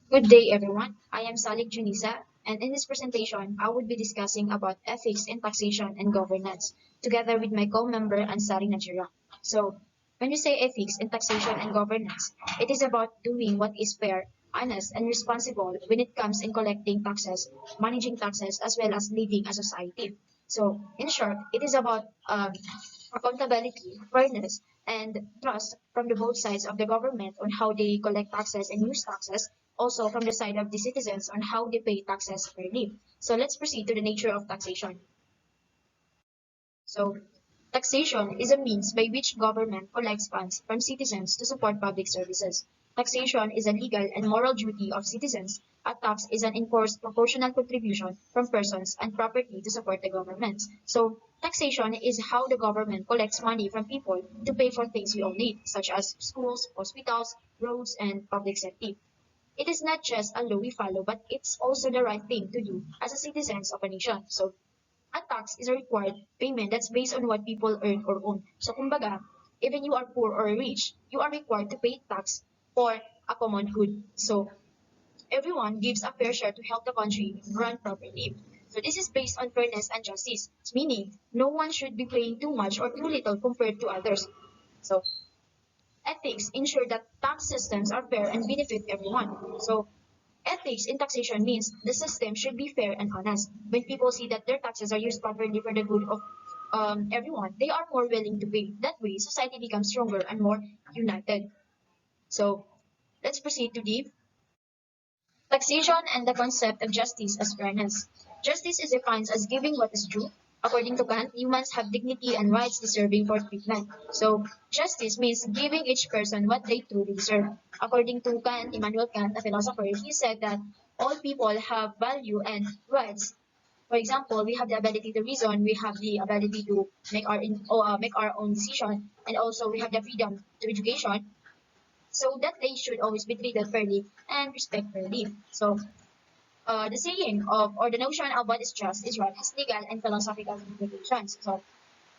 Good day, everyone. I am Salik Junisa, and in this presentation, I will be discussing about ethics in taxation and governance, together with my co-member Ansari Najira. So, when we say ethics in taxation and governance, it is about doing what is fair, honest, and responsible when it comes in collecting taxes, managing taxes, as well as leading a society. So, in short, it is about accountability, fairness, and trust from the both sides of the government on how they collect taxes and use taxes, also from the side of the citizens on how they pay taxes fairly. So let's proceed to the nature of taxation. So taxation is a means by which government collects funds from citizens to support public services. Taxation is a legal and moral duty of citizens. A tax is an enforced proportional contribution from persons and property to support the government. So taxation is how the government collects money from people to pay for things we all need, such as schools, hospitals, roads, and public safety. It is not just a law we follow, but it's also the right thing to do as a citizens of a nation. So a tax is a required payment that's based on what people earn or own. So kumbaga, even you are poor or rich, you are required to pay tax for a common good. So everyone gives a fair share to help the country run properly. So this is based on fairness and justice, meaning no one should be paying too much or too little compared to others. So ethics ensure that tax systems are fair and benefit everyone. So ethics in taxation means the system should be fair and honest. When people see that their taxes are used properly for the good of everyone, they are more willing to pay. That way, society becomes stronger and more united. So let's proceed to the taxation and the concept of justice as fairness. Justice is defined as giving what is due. According to Kant, humans have dignity and rights deserving for treatment. So, justice means giving each person what they truly deserve. According to Kant, Immanuel Kant, a philosopher, he said that all people have value and rights. For example, we have the ability to reason, we have the ability to make our own decision, and also we have the freedom to education, so that they should always be treated fairly and respect fairly. So the saying of or the notion of what is just is right has legal and philosophical implications. So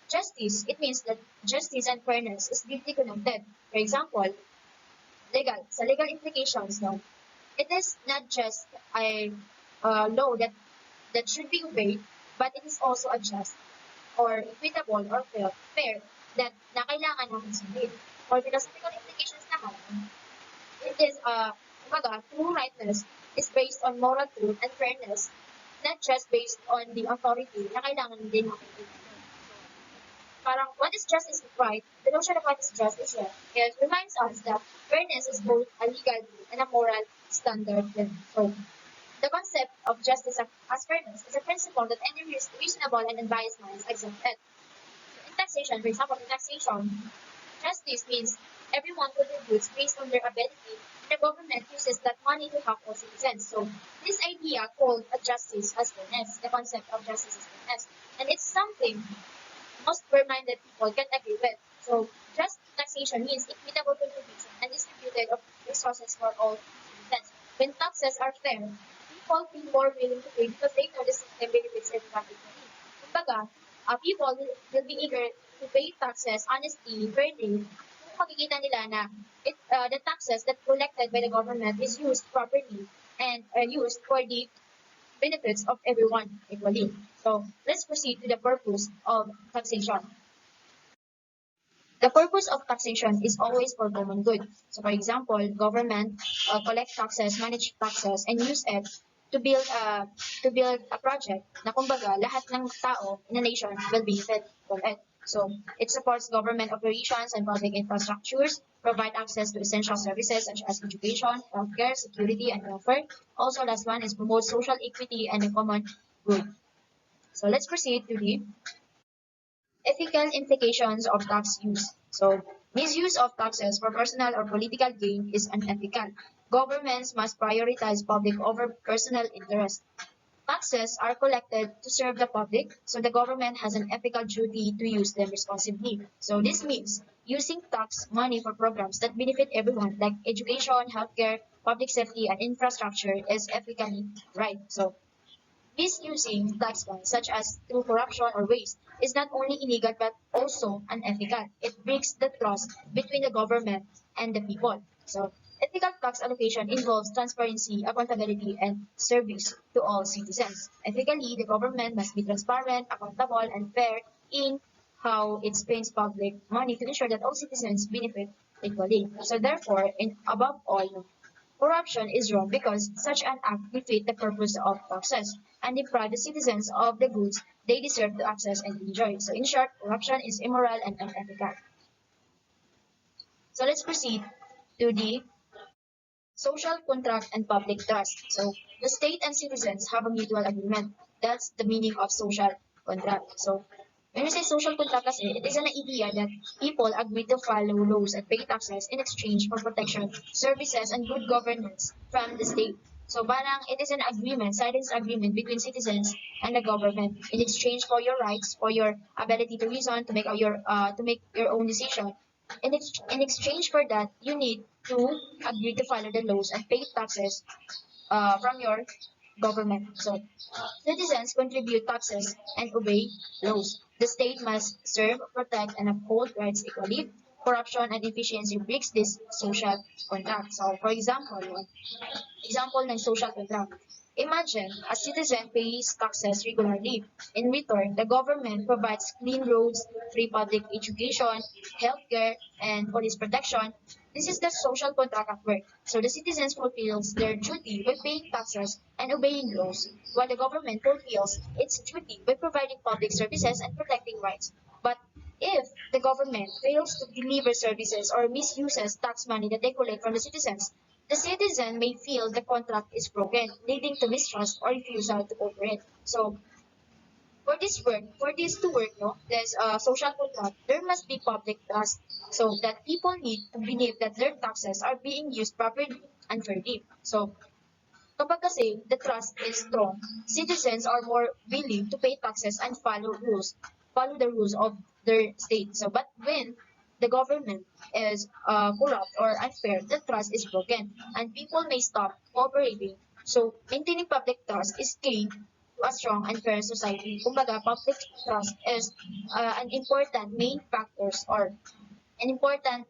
justice, it means that justice and fairness is deeply connected. For example, legal implications now. It is not just a law that should be obeyed, but it is also a just or equitable or fair that na kailangan natin sundin. For philosophical implications naman, it is kumbaga, true rightness is based on moral truth and fairness, not just based on the authority na kailangan din natin. Parang what is just is right, the notion of what is just is right. It reminds us that fairness is both a legal and a moral standard. So the concept of justice as fairness is a principle that any reasonable and unbiased minds accept it. In taxation, for example, in taxation, justice means everyone contributes based on their ability, and the government uses that money to help all citizens. So this idea called a justice as fairness, the concept of justice as fairness, and it's something most fair-minded people can agree with. So just taxation means equitable contribution and distributed of resources for all citizens. When taxes are fair, people feel more willing to pay because they know the system benefits everyone equally. Kumbaga, people will be eager to pay taxes honestly, fairly, kung makikita nila na the taxes that collected by the government is used properly and used for the benefits of everyone equally. So let's proceed to the purpose of taxation. The purpose of taxation is always for common good. So for example, government collect taxes, manage taxes, and use it to build a project na kumbaga lahat ng tao in a nation will benefit from it. So it supports government operations and public infrastructures, provide access to essential services such as education, healthcare, security, and welfare. Also, last one is promote social equity and the common good. So let's proceed to the ethical implications of tax use. So, misuse of taxes for personal or political gain is unethical. Governments must prioritize public over personal interest. Taxes are collected to serve the public, so the government has an ethical duty to use them responsibly. So this means using tax money for programs that benefit everyone, like education, healthcare, public safety, and infrastructure, is ethically right. So misusing tax funds, such as through corruption or waste, is not only illegal but also unethical. It breaks the trust between the government and the people. So Ethical tax allocation involves transparency, accountability, and service to all citizens. Ethically, the government must be transparent, accountable, and fair in how it spends public money to ensure that all citizens benefit equally. So therefore, in above all, corruption is wrong because such an act defeats the purpose of taxes and deprive the citizens of the goods they deserve to access and enjoy. So in short, corruption is immoral and unethical. So let's proceed to the social contract and public trust. So the state and citizens have a mutual agreement. That's the meaning of social contract. So when we say social contract kasi, it is an idea that people agree to follow laws and pay taxes in exchange for protection, services, and good governance from the state. So parang it is an agreement, silence agreement between citizens and the government in exchange for your rights, for your ability to reason, to make your own decision. In exchange for that, you need to agree to follow the laws and pay taxes from your government. So citizens contribute taxes and obey laws. The state must serve, protect, and uphold rights equally. Corruption and efficiency breaks this social contract. So, for example ng social contract. Imagine a citizen pays taxes regularly. In return, the government provides clean roads, free public education, healthcare, and police protection. This is the social contract at work. So the citizens fulfills their duty by paying taxes and obeying laws, while the government fulfills its duty by providing public services and protecting rights. But if the government fails to deliver services or misuses tax money that they collect from the citizens, the citizen may feel the contract is broken, leading to mistrust or refusal to cooperate. So, for this to work, no, there's a social contract. There must be public trust, so that people need to believe that their taxes are being used properly and fairly. So, kapag kasi the trust is strong, citizens are more willing to pay taxes and follow the rules of their state. So, but when the government is corrupt or unfair, the trust is broken, and people may stop cooperating. So, maintaining public trust is key to a strong and fair society. Kumbaga, public trust is an important main factors or an important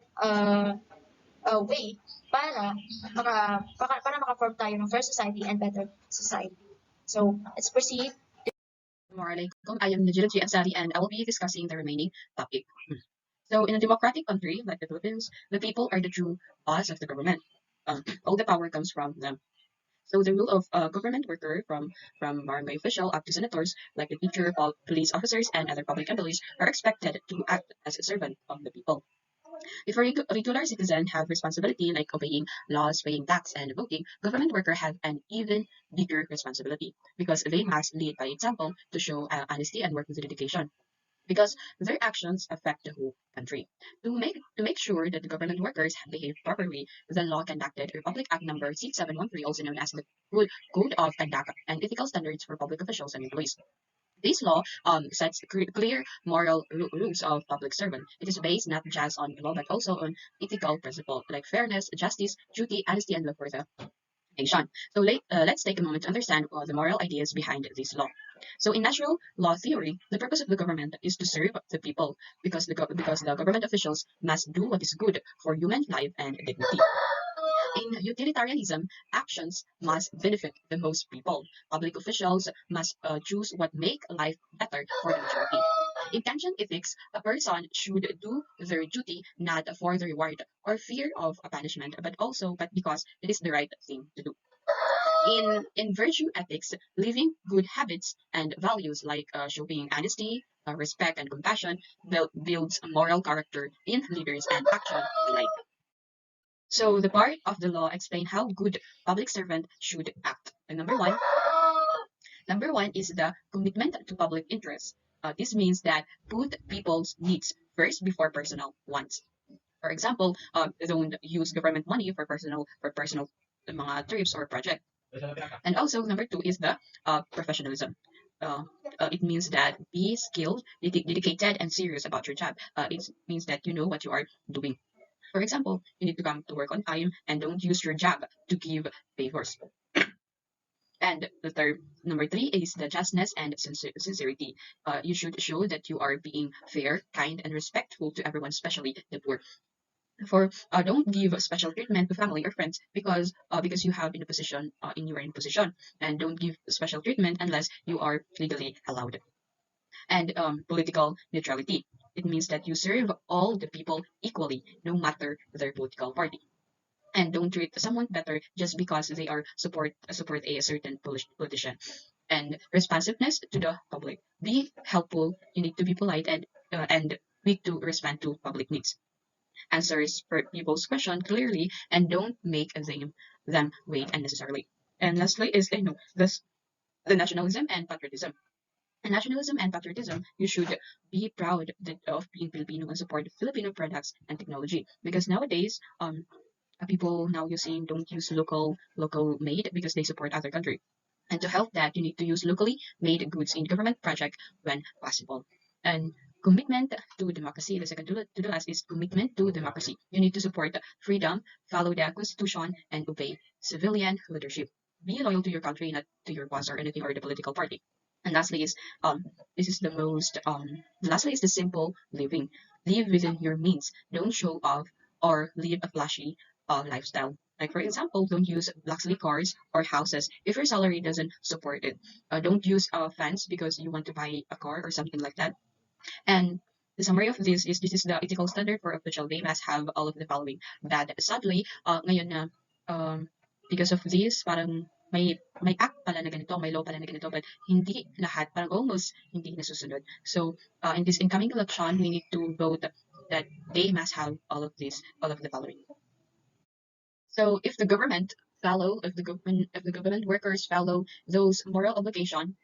way para maka-form tayo ng fair society and better society. So, let's proceed. Assalamualaikum. I am Najila G. Ansari and I will be discussing the remaining topic. So, in a democratic country like the Philippines, the people are the true boss of the government. All the power comes from them. So, the rule of government worker from barangay official up to senators, like the teacher, police officers, and other public employees, are expected to act as a servant of the people. If a regular citizen have responsibility like obeying laws, paying tax, and voting, government worker have an even bigger responsibility because they must lead by example to show honesty and work with dedication. Because their actions affect the whole country. To make sure that the government workers behave properly, the law conducted Republic Act number 6713, also known as the Code of Conduct and Ethical Standards for Public Officials and Employees. This law sets clear moral rules of public servant. It is based not just on law but also on ethical principles like fairness, justice, duty, honesty, and love for the nation. So let's take a moment to understand the moral ideas behind this law. So in natural law theory, the purpose of the government is to serve the people because the government officials must do what is good for human life and dignity. In utilitarianism, actions must benefit the most people. Public officials must choose what make life better for the majority. In Kantian ethics, a person should do their duty not for the reward or fear of a punishment, but because it is the right thing to do. In virtue ethics, living good habits and values like showing honesty, respect, and compassion builds a moral character in leaders and action alike. So the part of the law explain how good public servant should act. And number one is the commitment to public interest. This means that put people's needs first before personal wants. For example, don't use government money for personal mga trips or project. And also number two is the professionalism. Uh, it means that be skilled, dedicated, and serious about your job. It means that you know what you are doing. For example, you need to come to work on time and don't use your job to give favors. And the third, number three, is the justness and sincerity. You should show that you are being fair, kind, and respectful to everyone, especially the poor. For don't give special treatment to family or friends because you have in a position in your in position, and don't give special treatment unless you are legally allowed. And political neutrality. It means that you serve all the people equally, no matter their political party, and don't treat someone better just because they are support a certain politician. And responsiveness to the public. Be helpful. You need to be polite and quick to respond to public needs. Answers for people's question clearly and don't make them wait unnecessarily. And lastly is this the nationalism and patriotism. And nationalism and patriotism, you should be proud of being Filipino and support Filipino products and technology. Because nowadays, people now using don't use local made because they support other country. And to help that, you need to use locally made goods in government project when possible. And commitment to democracy. The second to the last is commitment to democracy. You need to support freedom, follow the constitution, and obey civilian leadership. Be loyal to your country, not to your boss or anything or the political party. And lastly is this is the most lastly is the simple living. Live within your means. Don't show off or live a flashy lifestyle. Like for example, don't use luxury cars or houses if your salary doesn't support it. Don't use fans because you want to buy a car or something like that. And the summary of this is the ethical standard for official. They must have all of the following. That sadly, ngayon na because of this, parang may act pala na ganito, may law pala na ganito, but hindi lahat, parang almost hindi nasusunod. So, in this incoming election, we need to vote that they must have all of the following. So if the government workers follow those moral obligation,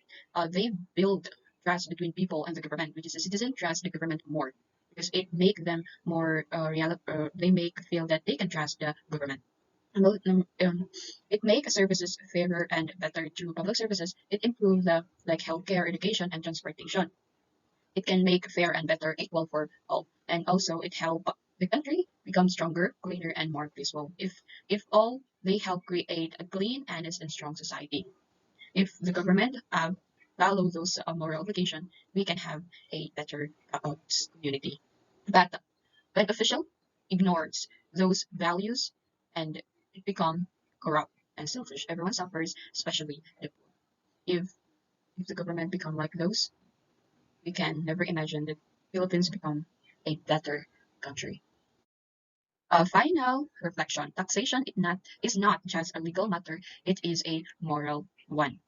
they build trust between people and the government, which is the citizen trust the government more because it make them more they make feel that they can trust the government. And it make services fairer and better through public services. It improve the like healthcare, education, and transportation. It can make fair and better equal for all, and also it help the country become stronger, cleaner, and more peaceful. If all they help create a clean, honest, and strong society. If the government follow those moral obligation, we can have a better community. But when official ignores those values and it become corrupt and selfish, everyone suffers, especially the poor. If the government become like those, we can never imagine that Philippines become a better country. Final reflection. Taxation is not just a legal matter, it is a moral one.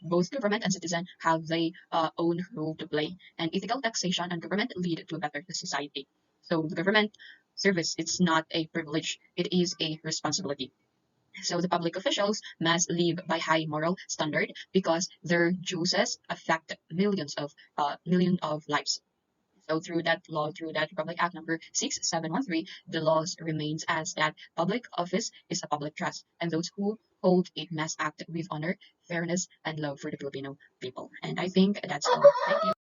Both government and citizen have their own role to play, and ethical taxation and government lead to a better society. So the government service it's not a privilege, it is a responsibility. So the public officials must live by high moral standard because their choices affect millions of lives. So through that law, through that Republic Act number 6713, the laws remains as that public office is a public trust, and those who hold it must act with honor, fairness, and love for the Filipino people. And I think that's all. Thank you.